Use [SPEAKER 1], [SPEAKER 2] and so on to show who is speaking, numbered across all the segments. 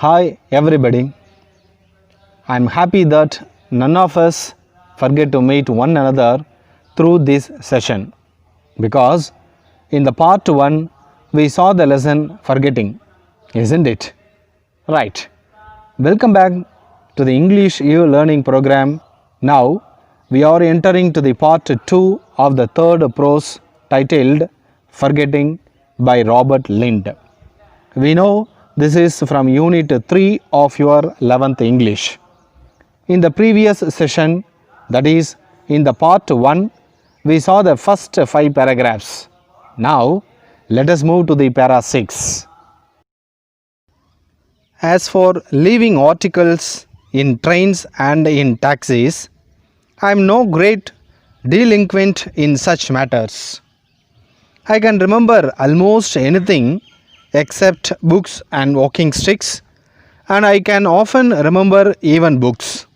[SPEAKER 1] Hi everybody. I'm happy that none of us forget to meet one another through this session because in the part 1 we saw the lesson forgetting, isn't it? Right. Welcome back to the English e-learning program. Now we are entering to the part 2 of the third prose titled Forgetting by Robert Lind. We know this is from Unit 3 of your 11th English. In the previous session, that is in the part 1, we saw the first 5 paragraphs. Now, let us move to the para 6. As for leaving articles in trains and in taxis, I am no great delinquent in such matters. I can remember almost anything except books and walking sticks, and I can often remember even books.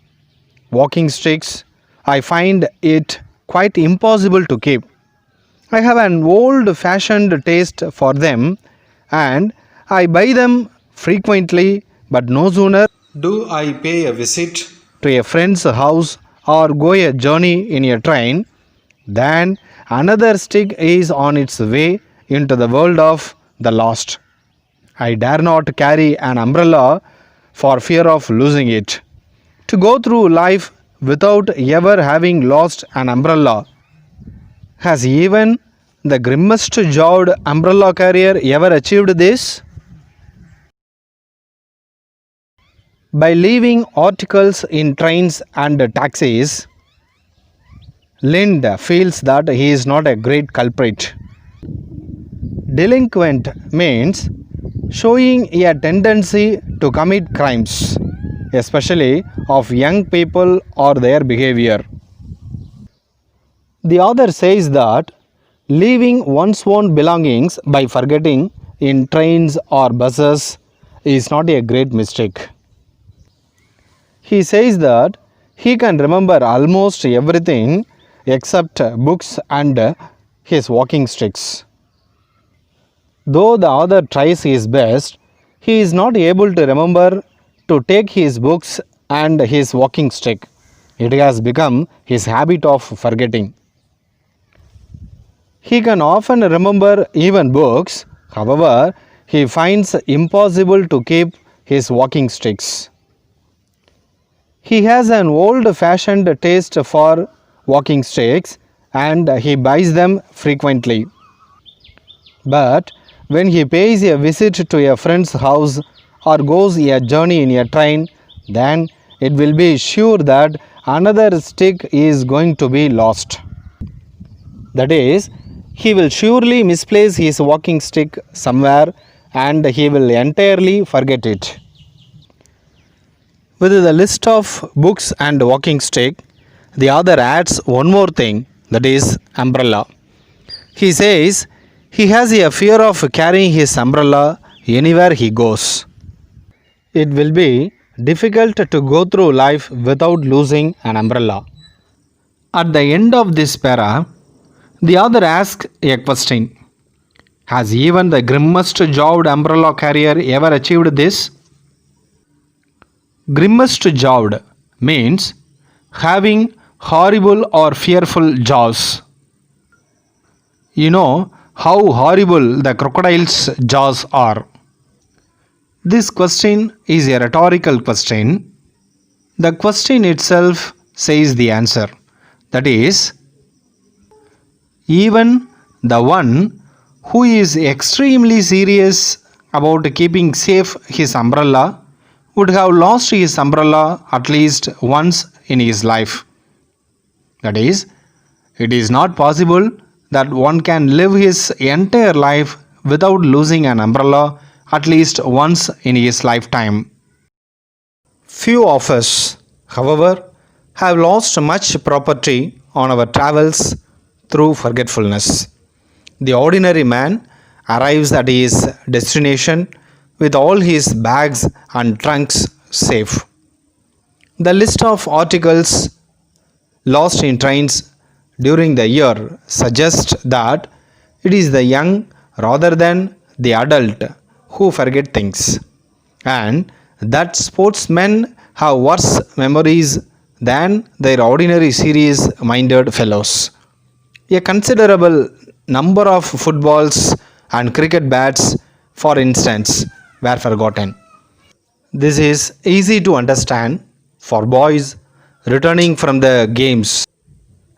[SPEAKER 1] Walking sticks, I find it quite impossible to keep. I have an old-fashioned taste for them, and I buy them frequently, but no sooner do I pay a visit to a friend's house or go a journey in a train than another stick is on its way into the world of the lost. I dare not carry an umbrella for fear of losing it. To go through life without ever having lost an umbrella. Has even the grimmest jawed umbrella carrier ever achieved this? By leaving articles in trains and taxis, Lind feels that he is not a great culprit. Delinquent means showing a tendency to commit crimes, especially of young people or their behavior. The author says that leaving one's own belongings by forgetting in trains or buses is not a great mistake. He says that he can remember almost everything except books and his walking sticks. Though the author tries his best, he is not able to remember to take his books and his walking stick. It has become his habit of forgetting. He can often remember even books, however, he finds impossible to keep his walking sticks. He has an old-fashioned taste for walking sticks and he buys them frequently. But when he pays a visit to a friend's house or goes a journey in a train, then it will be sure that another stick is going to be lost. That is, he will surely misplace his walking stick somewhere and he will entirely forget it. With the list of books and walking stick, the author adds one more thing, that is umbrella. He says he has a fear of carrying his umbrella anywhere he goes. It will be difficult to go through life without losing an umbrella. At the end of this para, the author asks a question. Has even the grimmest jawed umbrella carrier ever achieved this? Grimmest jawed means having horrible or fearful jaws. You know how horrible the crocodile's jaws are. This question is a rhetorical question. The question itself says the answer. That is, even the one who is extremely serious about keeping safe his umbrella would have lost his umbrella at least once in his life. That is, it is not possible that one can live his entire life without losing an umbrella at least once in his lifetime. Few of us, however, have lost much property on our travels through forgetfulness. The ordinary man arrives at his destination with all his bags and trunks safe. The list of articles lost in trains during the year suggests that it is the young rather than the adult who forget things, and that sportsmen have worse memories than their ordinary serious minded fellows. A considerable number of footballs and cricket bats, for instance, were forgotten. This is easy to understand for boys returning from the games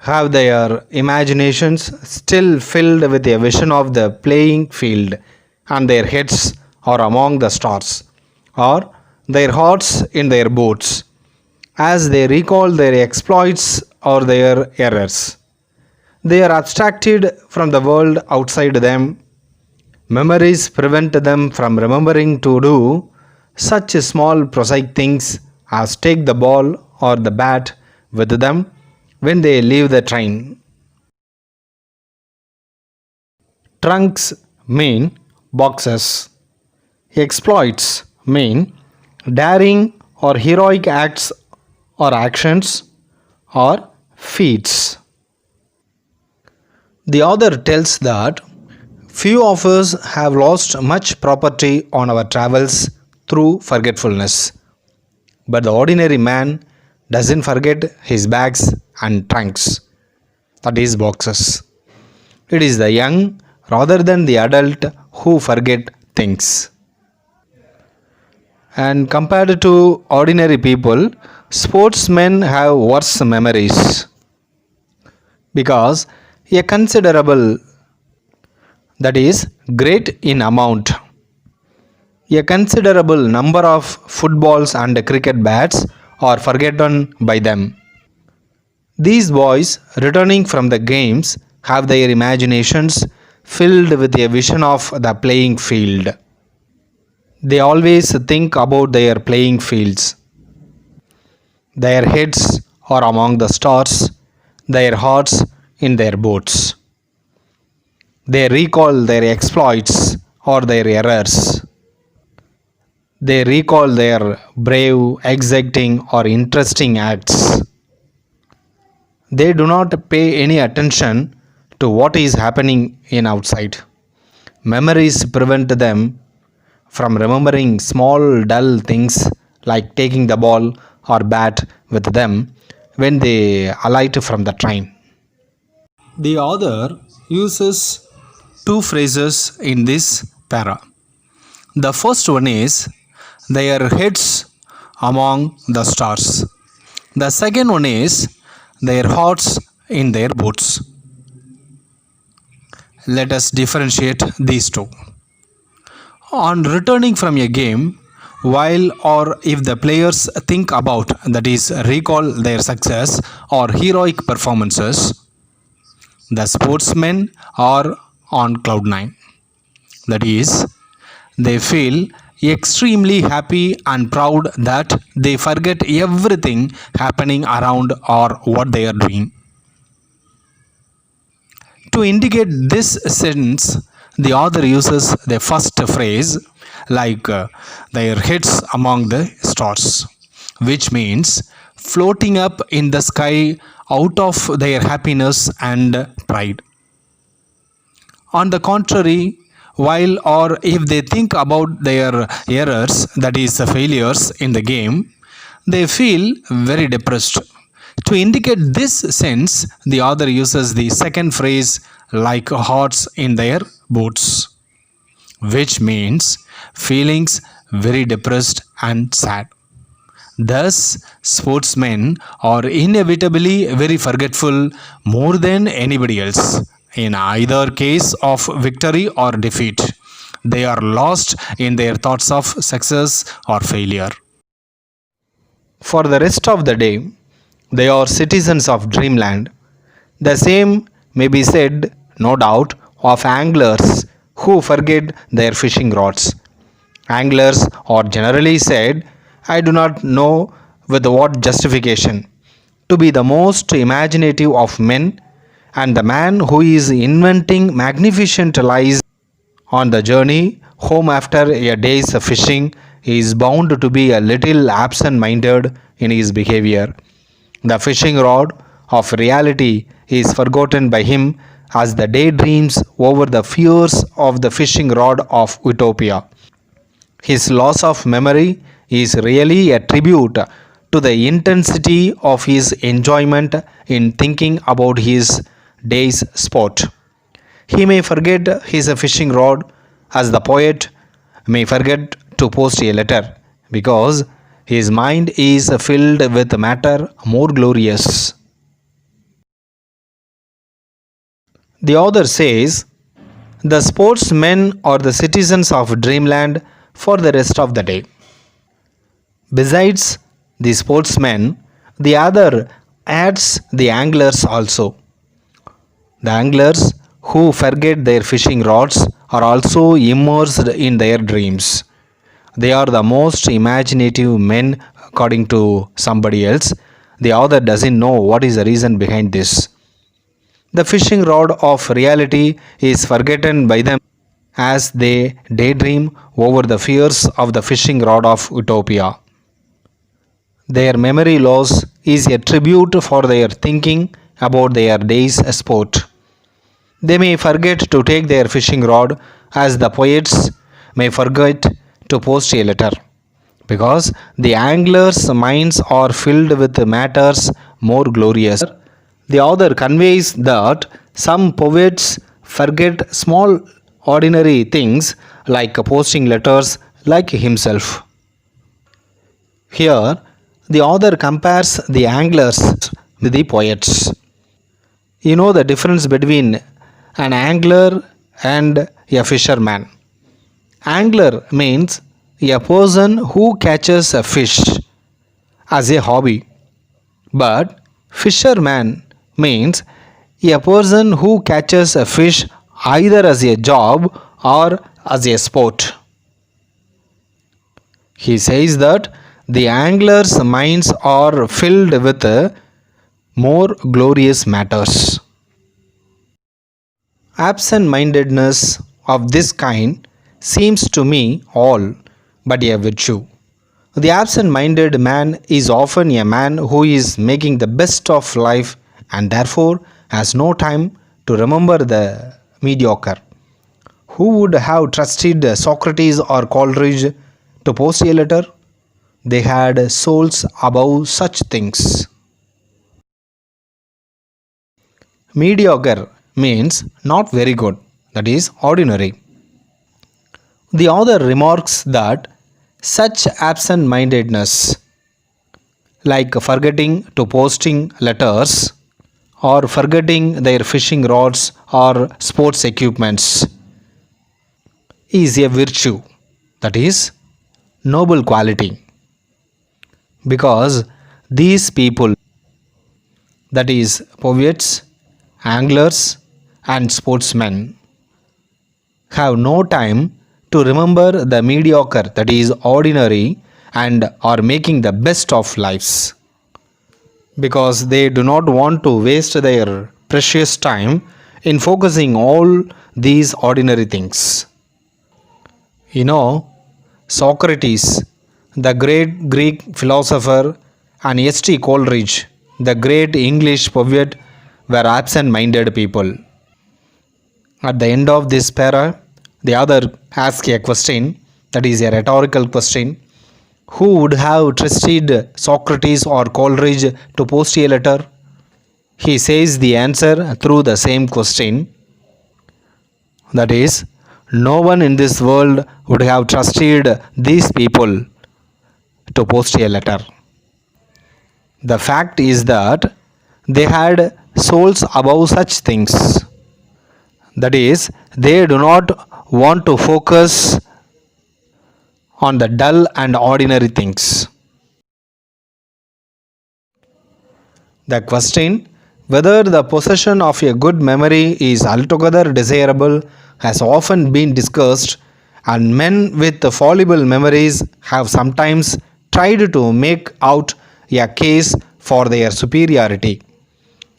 [SPEAKER 1] have their imaginations still filled with a vision of the playing field and their heads are among the stars or their hearts in their boats as they recall their exploits or their errors. They are abstracted from the world outside them. Memories prevent them from remembering to do such small prosaic things as take the ball or the bat with them when they leave the train. Trunks mean boxes. Exploits mean daring or heroic acts or actions or feats. The author tells that few of us have lost much property on our travels through forgetfulness, but the ordinary man doesn't forget his bags and trunks, that is, boxes. It is the young rather than the adult who forget things. And compared to ordinary people, sportsmen have worse memories because a considerable, that is, great in amount, a considerable number of footballs and cricket bats are forgotten by them. These boys returning from the games have their imaginations filled with a vision of the playing field. They always think about their playing fields. Their heads are among the stars, their hearts in their boats. They recall their exploits or their errors. They recall their brave, exacting, or interesting acts. They do not pay any attention to what is happening in outside. Memories prevent them from remembering small dull things like taking the ball or bat with them when they alight from the train. The author uses two phrases in this para. The first one is their heads among the stars. The second one is their hearts in their boats. Let us differentiate these two. On returning from a game, while or if the players think about, that is, recall their success or heroic performances, the sportsmen are on cloud nine. That is, they feel extremely happy and proud that they forget everything happening around or what they are doing. To indicate this sense, the author uses the first phrase like their heads among the stars, which means floating up in the sky out of their happiness and pride. On the contrary, while or if they think about their errors, that is, the failures in the game, they feel very depressed. To indicate this sense, the author uses the second phrase like hearts in their boats, which means feelings very depressed and sad. Thus, sportsmen are inevitably very forgetful more than anybody else. In either case of victory or defeat, they are lost in their thoughts of success or failure. For the rest of the day, they are citizens of dreamland. The same may be said, no doubt, of anglers who forget their fishing rods. Anglers are generally said, I do not know with what justification, to be the most imaginative of men, and the man who is inventing magnificent lies on the journey home after a day's fishing is bound to be a little absent minded in his behavior. The fishing rod of reality is forgotten by him as the day dreams over the fears of the fishing rod of utopia. His loss of memory is really a tribute to the intensity of his enjoyment in thinking about his day's sport. He may forget his fishing rod as the poet may forget to post a letter because his mind is filled with matter more glorious. The author says, the sportsmen are the citizens of dreamland for the rest of the day. Besides the sportsmen, the other adds the anglers also. The anglers who forget their fishing rods are also immersed in their dreams. They are the most imaginative men, according to somebody else. The author doesn't know what is the reason behind this. The fishing rod of reality is forgotten by them as they daydream over the fears of the fishing rod of utopia. Their memory loss is a tribute for their thinking about their day's sport. They may forget to take their fishing rod as the poets may forget to post a letter because the anglers' minds are filled with matters more glorious. The author conveys that some poets forget small ordinary things like posting letters like himself. Here, the author compares the anglers with the poets. You know the difference between an angler and a fisherman. Angler means a person who catches a fish as a hobby, but fisherman means a person who catches a fish either as a job or as a sport. He says that the angler's minds are filled with more glorious matters. Absent mindedness of this kind seems to me all but a virtue. The absent minded man is often a man who is making the best of life and therefore has no time to remember the mediocre. Who would have trusted Socrates or Coleridge to post a letter? They had souls above such things. Mediocre means not very good, that is, ordinary. The author remarks that such absent mindedness, like forgetting to posting letters or forgetting their fishing rods or sports equipments, is a virtue, that is, noble quality. Because these people, that is, poets, anglers, and sportsmen, have no time to remember the mediocre, that is, ordinary, and are making the best of lives. Because they do not want to waste their precious time in focusing all these ordinary things. You know, Socrates, the great Greek philosopher, and S.T. Coleridge, the great English poet, were absent minded people. At the end of this para, the author asks a question, that is a rhetorical question. Who would have trusted Socrates or Coleridge to post a letter? He says the answer through the same question. That is, no one in this world would have trusted these people to post a letter. The fact is that they had souls above such things. That is, they do not want to focus on the dull and ordinary things. The question whether the possession of a good memory is altogether desirable has often been discussed, and men with fallible memories have sometimes tried to make out a case for their superiority.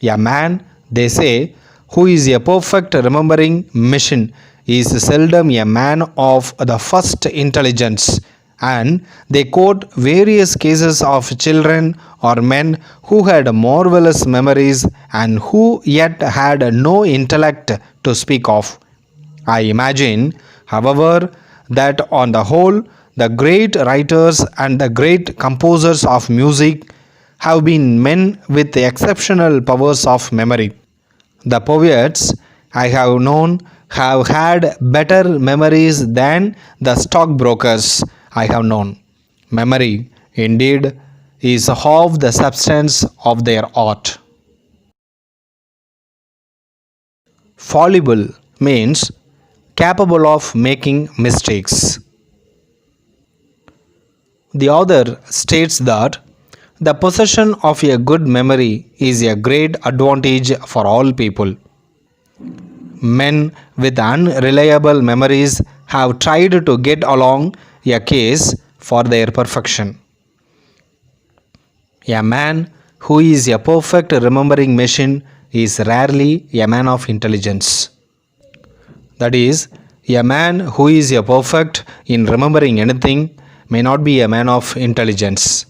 [SPEAKER 1] A man, they say, who is a perfect remembering machine is seldom a man of the first intelligence, and they quote various cases of children or men who had marvelous memories and who yet had no intellect to speak of. I imagine, however, that on the whole The great writers and the great composers of music have been men with exceptional powers of memory. The poets I have known have had better memories than the stockbrokers I have known. Memory, indeed, is half the substance of their art. Fallible means capable of making mistakes. The author states that the possession of a good memory is a great advantage for all people. Men with unreliable memories have tried to get along a case for their perfection. A man who is a perfect remembering machine is rarely a man of intelligence. That is, a man who is a perfect in remembering anything may not be a man of intelligence.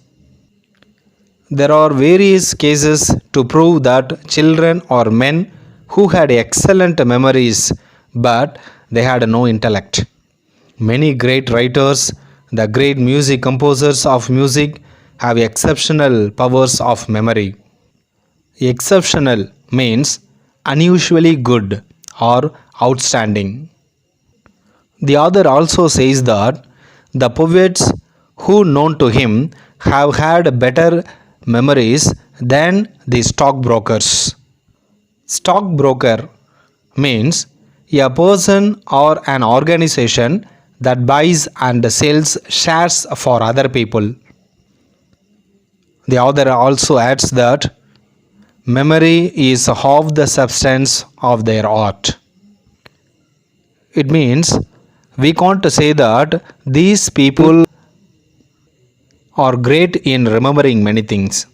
[SPEAKER 1] There are various cases to prove that children or men who had excellent memories but they had no intellect. Many great writers, the great music composers of music, have exceptional powers of memory. Exceptional means unusually good or outstanding. The author also says that the poets who known to him have had better memories than the stockbrokers. Stockbroker means a person or an organization that buys and sells shares for other people. The author also adds that memory is half the substance of their art. It means we can't say that these people are great in remembering many things.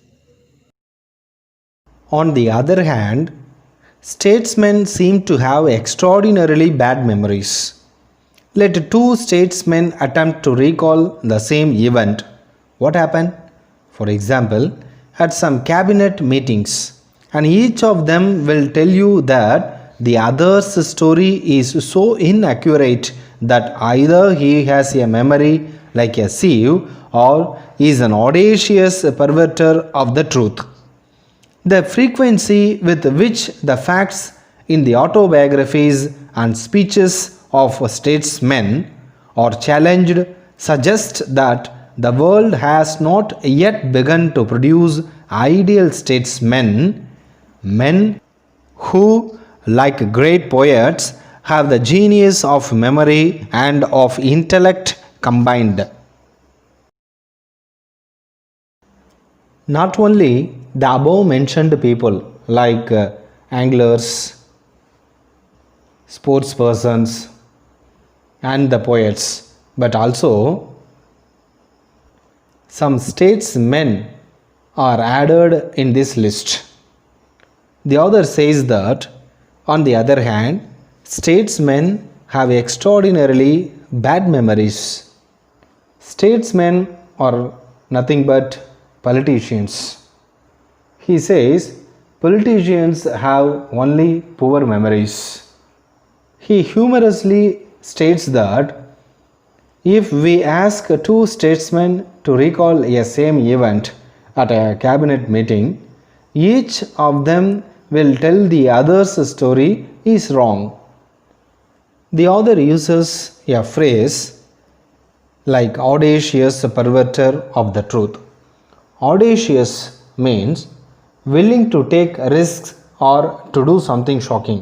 [SPEAKER 1] On the other hand, statesmen seem to have extraordinarily bad memories. Let two statesmen attempt to recall the same event. What happened? For example, at some cabinet meetings, and each of them will tell you that the other's story is so inaccurate that either he has a memory like a sieve or is an audacious perverter of the truth. The frequency with which the facts in the autobiographies and speeches of statesmen are challenged suggests that the world has not yet begun to produce ideal statesmen, men who, like great poets, have the genius of memory and of intellect combined. Not only the above mentioned people like anglers, sportspersons, and the poets, but also some statesmen are added in this list. The author says that, on the other hand, statesmen have extraordinarily bad memories. Statesmen are nothing but politicians. He says politicians have only poor memories. He humorously states that if we ask two statesmen to recall a same event at a cabinet meeting, each of them will tell the other's story is wrong. The author uses a phrase like audacious perverter of the truth. Audacious means willing to take risks or to do something shocking.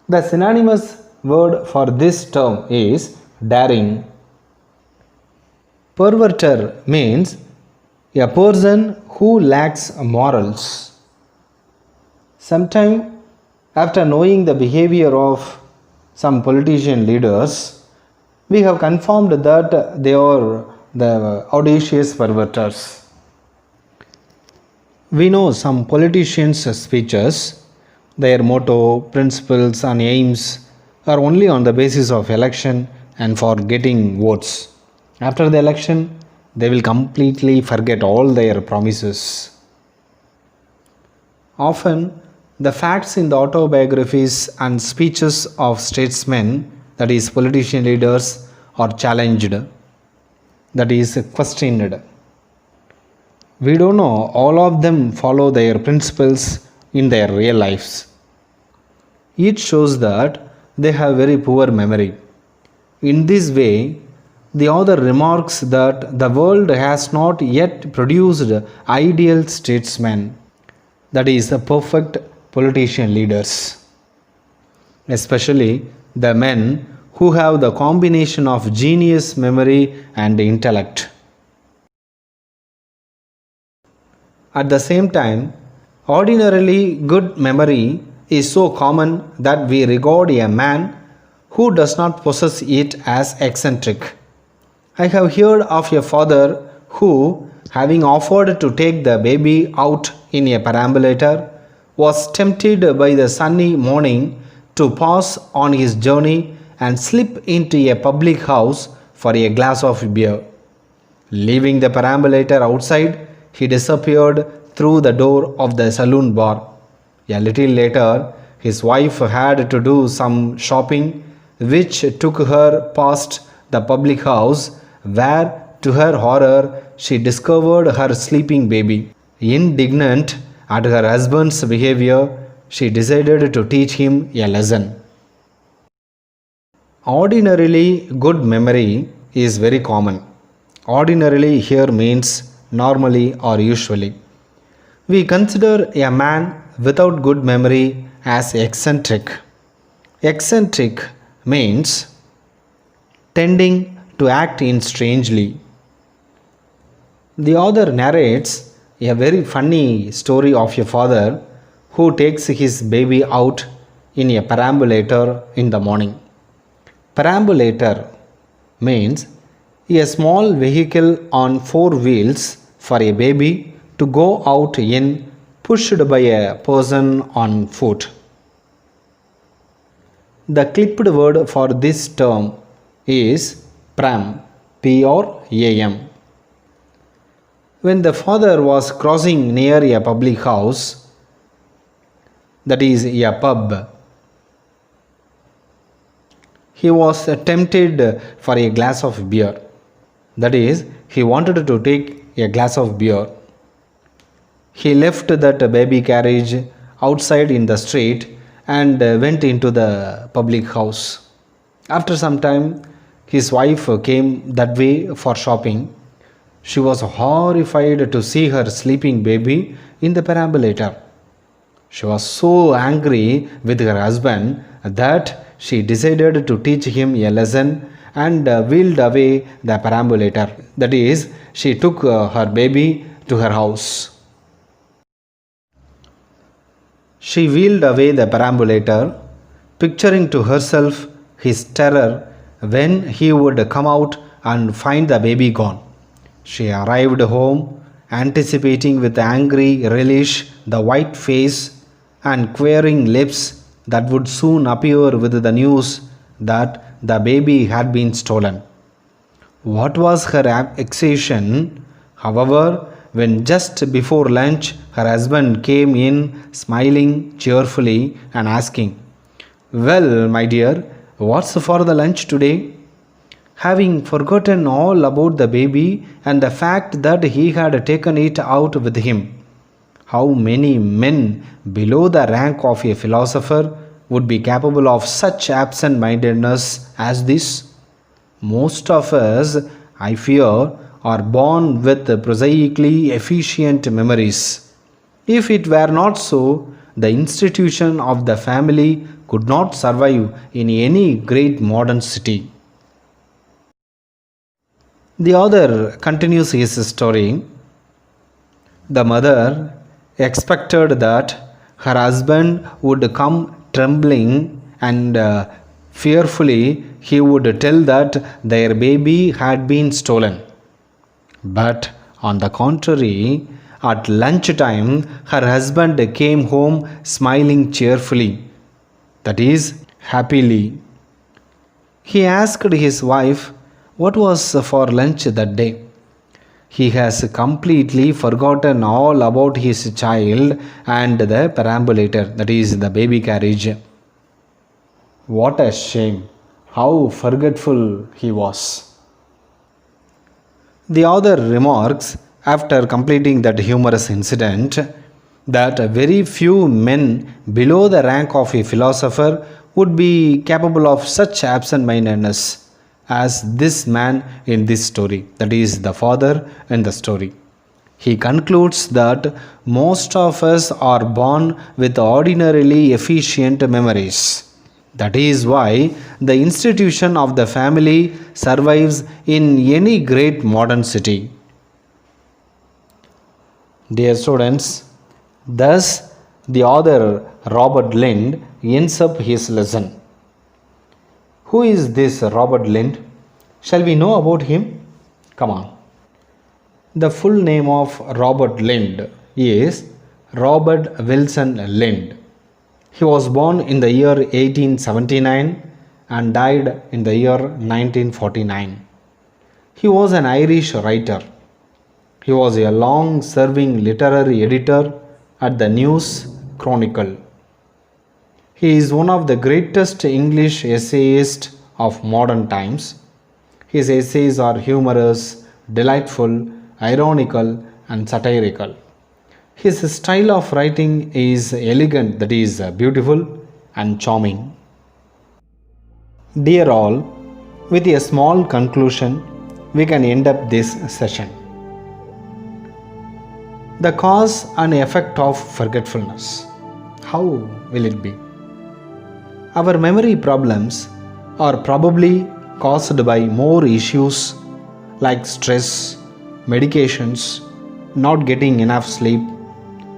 [SPEAKER 1] The synonymous word for this term is daring. Perverter means a person who lacks morals. Sometime after knowing the behavior of some politician leaders, we have confirmed that they are the audacious perverters. We know some politicians' speeches, their motto, principles, and aims are only on the basis of election and for getting votes. After the election, they will completely forget all their promises. Often, the facts in the autobiographies and speeches of statesmen, that is, politician leaders, are challenged. that is questioned. We don't know all of them follow their principles in their real lives. It shows that they have very poor memory. In this way, the author remarks that the world has not yet produced ideal statesmen, that is, the perfect politician leaders, especially the men who have the combination of genius, memory, and intellect. At the same time, ordinarily good memory is so common that we regard a man who does not possess it as eccentric. I have heard of a father who, having offered to take the baby out in a perambulator, was tempted by the sunny morning to pass on his journey and slip into a public house for a glass of beer. Leaving the perambulator outside, he disappeared through the door of the saloon bar. A little later, his wife had to do some shopping, which took her past the public house, where, to her horror, she discovered her sleeping baby. Indignant at her husband's behavior, she decided to teach him a lesson. Ordinarily, good memory is very common. Ordinarily here means normally or usually. We consider a man without good memory as eccentric. Eccentric means tending to act in strangely. The author narrates a very funny story of a father who takes his baby out in a perambulator in the morning. Perambulator means a small vehicle on four wheels for a baby to go out in, pushed by a person on foot. The clipped word for this term is pram, P-R-A-M. When the father was crossing near a public house, that is a pub, he was tempted for a glass of beer. That is, he wanted to take a glass of beer. He left that baby carriage outside in the street and went into the public house. After some time, his wife came that way for shopping. She was horrified to see her sleeping baby in the perambulator. She was so angry with her husband that she decided to teach him a lesson and wheeled away the perambulator. That is, she took her baby to her house. She wheeled away the perambulator, picturing to herself his terror when he would come out and find the baby gone. She arrived home, anticipating with angry relish the white face and quivering lips that would soon appear with the news that the baby had been stolen. What was her excitation, however, when just before lunch her husband came in smiling cheerfully and asking, "Well, my dear, what's for the lunch today?" Having forgotten all about the baby and the fact that he had taken it out with him. How many men below the rank of a philosopher would be capable of such absent mindedness as this? Most of us, I fear, are born with prosaically efficient memories. If it were not so, the institution of the family could not survive in any great modern city. The author continues his story. The mother expected that her husband would come trembling and fearfully he would tell that their baby had been stolen. But on the contrary, at lunchtime, her husband came home smiling cheerfully, that is, happily. He asked his wife what was for lunch that day. He has completely forgotten all about his child and the perambulator, that is, the baby carriage. What a shame! How forgetful he was! The author remarks, after completing that humorous incident, that very few men below the rank of a philosopher would be capable of such absent mindedness as this man in this story, that is, the father in the story. He concludes that most of us are born with ordinarily efficient memories. That is why the institution of the family survives in any great modern city. Dear students, thus the author Robert Lind ends up his lesson. Who is this Robert Lind? Shall we know about him? Come on. The full name of Robert Lind is Robert Wilson Lind. He was born in the year 1879 and died in the year 1949. He was an Irish writer. He was a long serving literary editor at the News Chronicle. He is one of the greatest English essayists of modern times. His essays are humorous, delightful, ironical, and satirical. His style of writing is elegant, that is, beautiful and charming. Dear all, with a small conclusion, we can end up this session. The cause and effect of forgetfulness. How will it be? Our memory problems are probably caused by more issues like stress, medications, not getting enough sleep,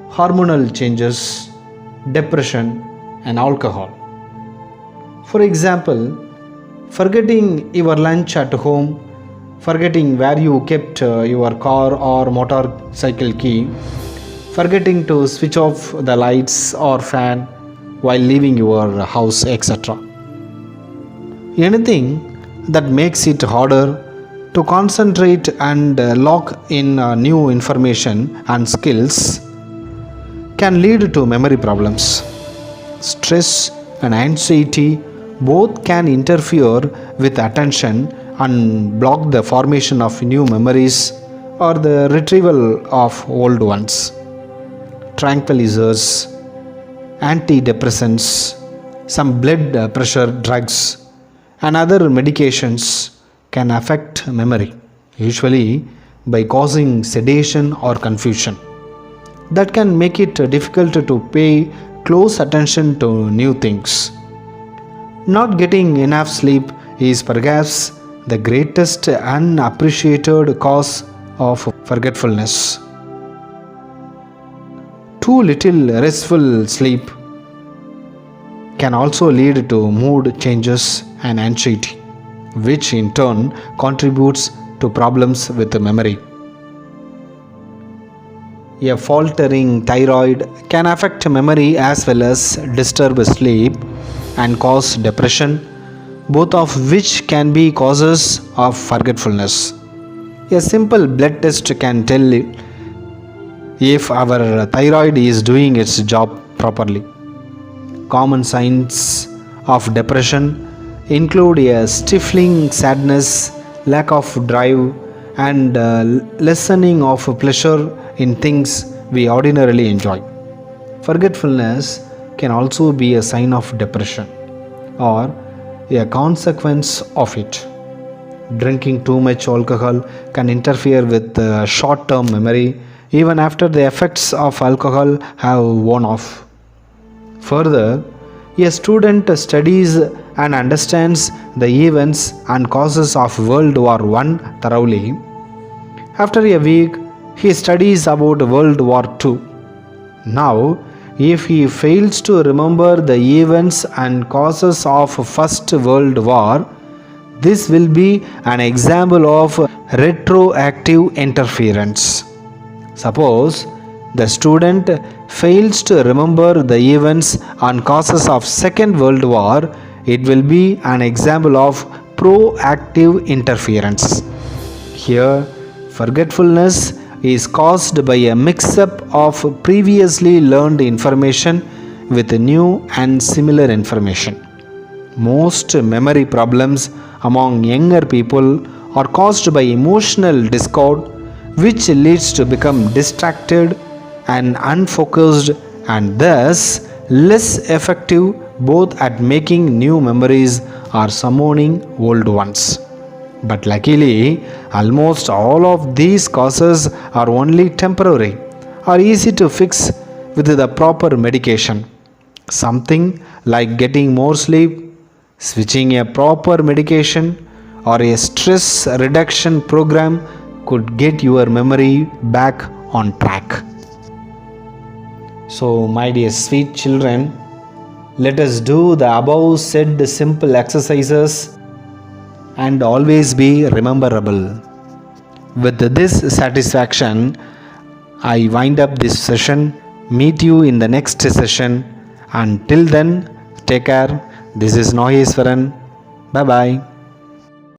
[SPEAKER 1] hormonal changes, depression, and alcohol. For example, forgetting your lunch at home, forgetting where you kept your car or motorcycle key, forgetting to switch off the lights or fan while leaving your house, etc. Anything that makes it harder to concentrate and lock in new information and skills can lead to memory problems. Stress and anxiety both can interfere with attention and block the formation of new memories or the retrieval of old ones. Tranquilizers, antidepressants, some blood pressure drugs, and other medications can affect memory, usually by causing sedation or confusion. That can make it difficult to pay close attention to new things. Not getting enough sleep is perhaps the greatest unappreciated cause of forgetfulness. Too little restful sleep can also lead to mood changes and anxiety, which in turn contributes to problems with memory. A faltering thyroid can affect memory as well as disturb sleep and cause depression, both of which can be causes of forgetfulness. A simple blood test can tell if our thyroid is doing its job properly. Common signs of depression include a stifling sadness, lack of drive, and lessening of pleasure in things we ordinarily enjoy. Forgetfulness can also be a sign of depression or a consequence of it. Drinking too much alcohol can interfere with short-term memory even after the effects of alcohol have worn off. Further, a student studies and understands the events and causes of World War I thoroughly. After a week, he studies about World War II. Now, if he fails to remember the events and causes of First World War, this will be an example of retroactive interference. Suppose the student fails to remember the events and causes of Second World War, it will be an example of proactive interference. Here, forgetfulness is caused by a mix-up of previously learned information with new and similar information. Most memory problems among younger people are caused by emotional discord, which leads to become distracted and unfocused and thus less effective both at making new memories or summoning old ones. But luckily, almost all of these causes are only temporary or easy to fix with the proper medication. Something like getting more sleep, switching a proper medication, or a stress reduction program could get your memory back on track. So, my dear sweet children, let us do the above said simple exercises and always be rememberable. With this satisfaction, I wind up this session. Meet you in the next session. Until then, take care. This is Noheswaran. Bye bye.